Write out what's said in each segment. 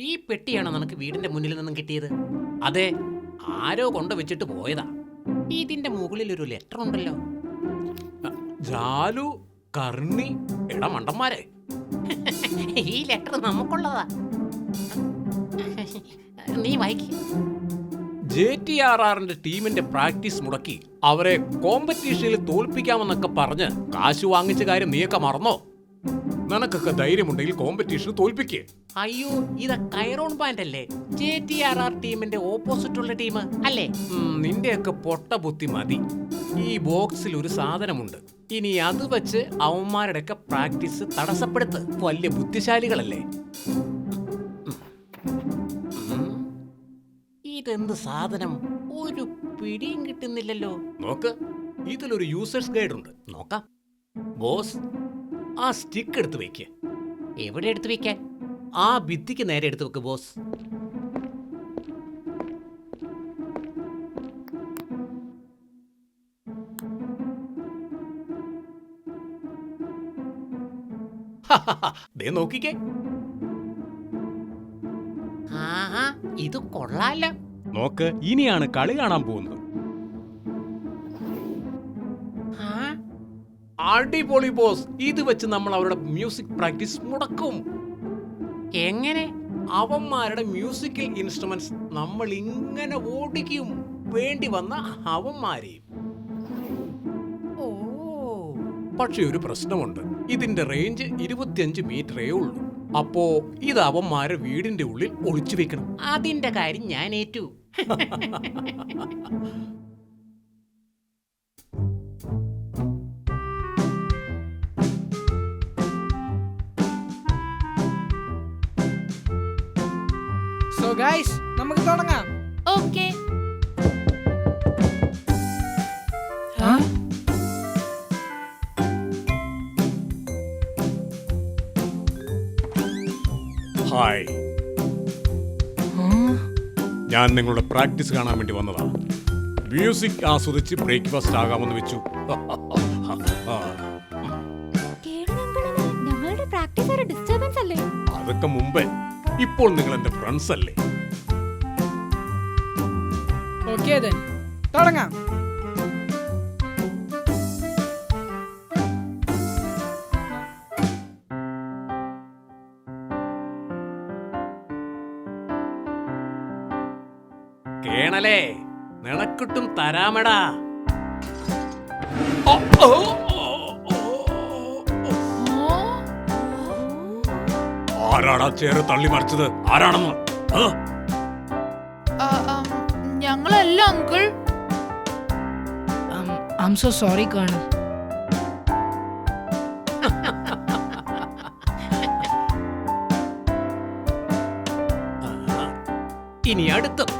ഈ പെട്ടിയാണോ നിനക്ക് വീടിന്റെ മുന്നിൽ നിന്നും കിട്ടിയത്? അതെ, ആരോ കൊണ്ടുവച്ചിട്ട് പോയതാ. ഇതിന്റെ മുകളിൽ ഒരു ലെറ്റർ ഉണ്ടല്ലോ. ജാലു, കർണി, എടാ മണ്ടന്മാരെ, ഈ ലെറ്റർ നമുക്കുള്ളതാ. നീ വായിക്ക. JTRRന്റെ ടീമിന്റെ പ്രാക്ടീസ് മുടക്കി അവരെ കോമ്പറ്റീഷനിൽ തോൽപ്പിക്കാമെന്നൊക്കെ പറഞ്ഞ് കാശ് വാങ്ങിച്ച കാര്യം നീയൊക്കെ മറന്നോ? നിനക്കൊക്കെ ധൈര്യമുണ്ടെങ്കിൽ കോമ്പറ്റീഷന് തോൽപ്പിക്കേ. അയ്യോ, ഇത് കൈറോൺ ബാൻഡ് അല്ലേ? JTRR ടീമിന്റെ ഓപ്പോസിറ്റ് ഉള്ള ടീം അല്ലേ? നിന്റെയൊക്കെ പൊട്ട ബുദ്ധി മതി. ഈ ബോക്സിൽ ഒരു സാധനമുണ്ട്. ഇനി അത് വെച്ച് അവന്മാരുടെയൊക്കെ പ്രാക്ടീസ് തടസ്സപ്പെടുത്ത്. വലിയ ബുദ്ധിശാലികളല്ലേ? ഇതെന്ത് സാധനം? ഒരു പിടിയും കിട്ടുന്നില്ലല്ലോ. നോക്ക്, ഇതിലൊരു യൂസേഴ്സ് ഗൈഡ് ഉണ്ട്. നോക്കാം. ബോസ്, ആ സ്റ്റിക്ക് എടുത്ത് വെക്ക്. എവിടെ എടുത്തു വെക്കാൻ? ആ ഭിത്തിക്ക് നേരെ എടുത്ത് വെക്ക് ബോസ്. ദേ നോക്കിക്കേ. ആഹാ, ഇത് കൊള്ളാല്ല. നോക്ക്, ഇനിയാണ് കളി കാണാൻ പോകുന്നത്. ആ, അടിപൊളി ബോസ്. ഇത് വെച്ച് നമ്മൾ അവരുടെ മ്യൂസിക് പ്രാക്ടീസ് മുടക്കും. എങ്ങനെ? അവന്മാരുടെ മ്യൂസിക്കൽ ഇൻസ്ട്രുമെന്റ്സ് നമ്മൾ ഇങ്ങനെ ഓടിക്കും. വേണ്ടി വന്ന അവന്മാരെയും. ഓ, പക്ഷെ ഒരു പ്രശ്നമുണ്ട്. ഇതിന്റെ റേഞ്ച് 25 മീറ്ററേ ഉള്ളൂ. അപ്പോ ഇത് അവന്മാരെ വീടിന്റെ ഉള്ളിൽ ഒളിച്ചു വെക്കണം. അതിന്റെ കാര്യം ഞാൻ ഏറ്റു. സോ ഗൈസ്, നമുക്ക് തുടങ്ങാം. ഓക്കേ. ഹായ്, ഞാൻ നിങ്ങളുടെ പ്രാക്ടീസ് കാണാൻ വേണ്ടി വന്നതാ. മ്യൂസിക് ആസ്വദിച്ച് ബ്രേക്ക്ഫാസ്റ്റ് ആകാമെന്ന് വെച്ചു. ഞങ്ങളുടെ പ്രാക്ടീസ് ഒരു ഡിസ്റ്റർബൻസ് അല്ലേ? അതൊക്കെ മുമ്പേ. ഇപ്പോൾ നിങ്ങൾ എന്റെ ഫ്രണ്ട്സ് അല്ലേ? ഓക്കേ ദെൻ, തുടങ്ങാം. കേണലേ, നിനക്കിട്ടും തരാമടാ. ആരാടാ ചേറ് തള്ളി മറിച്ചത്? ആരാണെന്ന്? ഞങ്ങളല്ല uncle. I am so sorry colonel. ഇനി അടുത്തത്.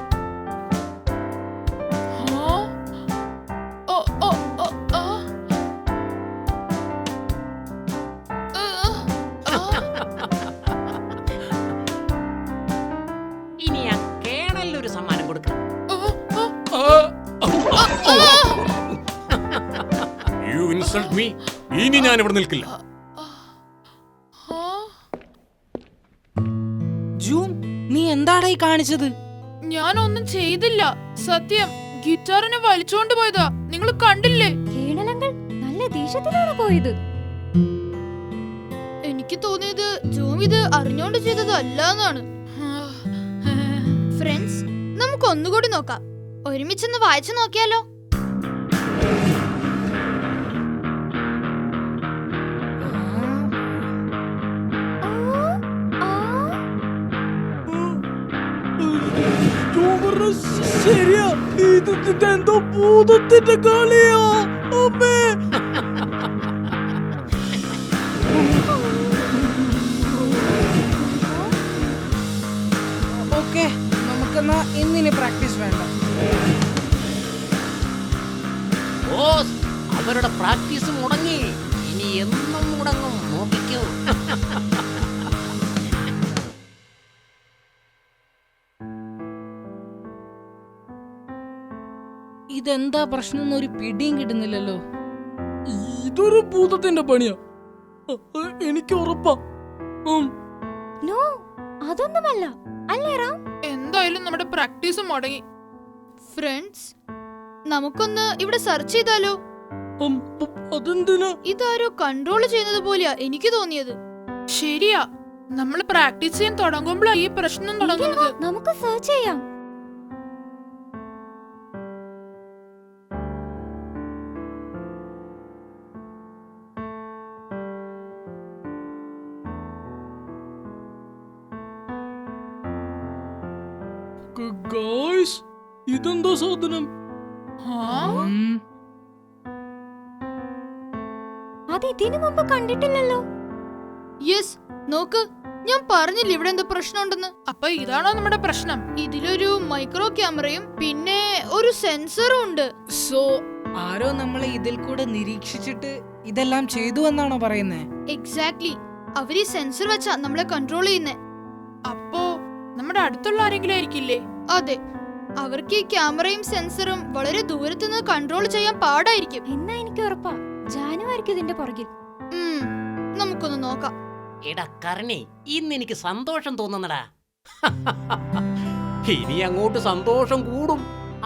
ഇനി ആ കേണലിനൊരു സമ്മാനം കൊടുക്കാം. You insult me. ഇനി ഞാൻ ഇവിടെ നിൽക്കില്ല. ജൂൺ, നീ എന്താടാ ഈ കാണിച്ചത്? ഞാനൊന്നും ചെയ്തില്ല. സത്യം, ഗിറ്റാറിനെ വലിച്ചോണ്ട് പോയതാ. നിങ്ങൾ കണ്ടില്ലേ? കേണലങ്കൾ നല്ല ദേഷ്യത്തിലാണ് പോയത്. എനിക്ക് തോന്നിയത് ജൂം ഇത് അറിഞ്ഞോണ്ട് ചെയ്തതല്ലാന്നാണ്. ഫ്രണ്ട്സ്, നമുക്ക് ഒന്നുകൂടി നോക്കാം. ഒരുമിച്ചൊന്ന് വായിച്ചു നോക്കിയാലോ? ശരിയാ, ഇതെന്തോ ഭൂതത്തിന്റെ കളിയാ. അമ്മേ, ഓക്കെ, നമുക്കെന്നാ ഇന്നിനി പ്രാക്ടീസ് വേണ്ട. ബോസ്, അവരുടെ പ്രാക്ടീസ് മുടങ്ങി. ഇനി എന്നും മുടങ്ങും. നോക്കിക്കോ. ഇതെന്താ പ്രശ്നം? ഒരു പിടിയും കിട്ടുന്നില്ലല്ലോ. ഇതൊരു ഭൂതത്തിന്റെ പണിയാ, എനിക്ക് ഉറപ്പാ. നോ, അതൊന്നുമല്ല. അല്ലേ റാം? എന്തായാലും നമ്മുടെ പ്രാക്ടീസ് മുടങ്ങി. ഫ്രണ്ട്സ്, നമുക്കൊന്ന് ഇവിടെ സെർച്ച് ചെയ്താലോ? അതെന്തിനാ? ഇതാരോ കൺട്രോൾ ചെയ്യുന്നത് പോലെയാ എനിക്ക് തോന്നിയത്. ശരിയാ, നമ്മൾ പ്രാക്ടീസ് ചെയ്യാൻ തുടങ്ങുമ്പോഴാണ് ഈ പ്രശ്നം തുടങ്ങുന്നത്. നമുക്ക് സെർച്ച് ചെയ്യാം. ഗായ്സ്, ഇതെന്താ സാധനം? ആ? അത് ഇതിനു മുമ്പ് കണ്ടിട്ടില്ലല്ലോ. യെസ്, നോക്ക്, ഞാൻ പറഞ്ഞില്ല ഇവിടെ എന്തോ പ്രശ്നമുണ്ടെന്ന്. അപ്പൊ ഇതാണോ നമ്മുടെ പ്രശ്നം? ഇതിലൊരു മൈക്രോ ക്യാമറയും പിന്നെ ഒരു സെൻസറും ഉണ്ട്. സോ ആരോ നമ്മളെ ഇതിൽ കൂടെ നിരീക്ഷിച്ചിട്ട് ഇതെല്ലാം ചെയ്തു എന്നാണോ പറയുന്നേ? എക്സാക്ട്ലി, അവര് ഈ സെൻസർ വെച്ചാ നമ്മളെ കൺട്രോൾ ചെയ്യുന്നേ. അപ്പോ നമ്മുടെ അടുത്തുള്ള ആരെങ്കിലും ആയിരിക്കില്ലേ? അതെ, അവർക്ക് ഈ ക്യാമറയും സെൻസറും വളരെ ദൂരത്ത് നിന്ന് കൺട്രോൾ ചെയ്യാൻ പാടായിരിക്കും. എന്നാ എനിക്ക് ഉറപ്പാ ജാനു ആയിരിക്കും ഇതിന്റെ പുറകിൽ. നമുക്കൊന്ന് നോക്കാം. എടാ കർണി, ഇന്ന് എനിക്ക് സന്തോഷം തോന്നുന്നടാ. ഇനി അങ്ങോട്ട് സന്തോഷം കൂടും.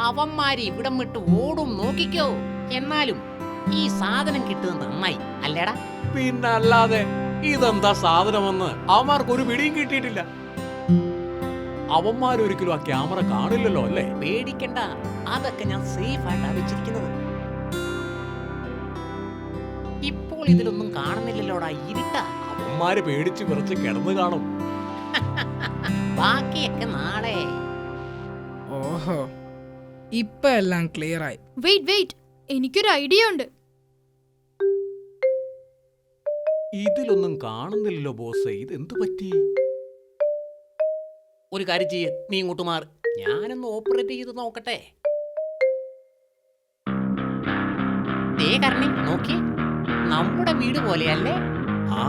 അവന്മാര് ഇവിടം വിട്ട് ഓടും, നോക്കിക്കോ. എന്നാലും ഈ സാധനം കിട്ടുന്നത് നന്നായി അല്ലേടാ? പിന്നല്ലാതെ ഇതെന്താ സാധനമെന്ന് അവന്മാർക്ക് ഒരു പിടിയും കിട്ടിയിട്ടില്ല. അവന്മാരൊരിക്കലും ആ ക്യാമറ കാണില്ലല്ലോ അല്ലേ? പേടിക്കണ്ട, അതൊക്കെ ഞാൻ സേഫ് ആയിട്ടാ വെച്ചിരിക്കുന്നത്. ഇപ്പോൾ ഇതിലൊന്നും കാണുന്നില്ലല്ലോടാ, ഇരുട്ടാ. അവന്മാര് പേടിച്ച് വിറച്ച് കിടന്നു കാണും. ബാക്കിയൊക്കെ നാളെ. ഓഹോ, ഇപ്പൊ എല്ലാം ക്ലിയർ ആയി. വെയിറ്റ്, എനിക്കൊരു ഐഡിയ ഉണ്ട്. ഇതിലൊന്നും കാണുന്നില്ലല്ലോ ബോസ്, ഇതെന്തു പറ്റി? ഒരു കാര്യം ചെയ്യ്, നീ ഇങ്ങോട്ട് മാറ്, ഞാനൊന്ന് ഓപ്പറേറ്റ് ചെയ്ത് നോക്കട്ടെ. ദേ കർണി, നോക്കി, നമ്മുടെ വീട് പോലെയല്ലേ? ആ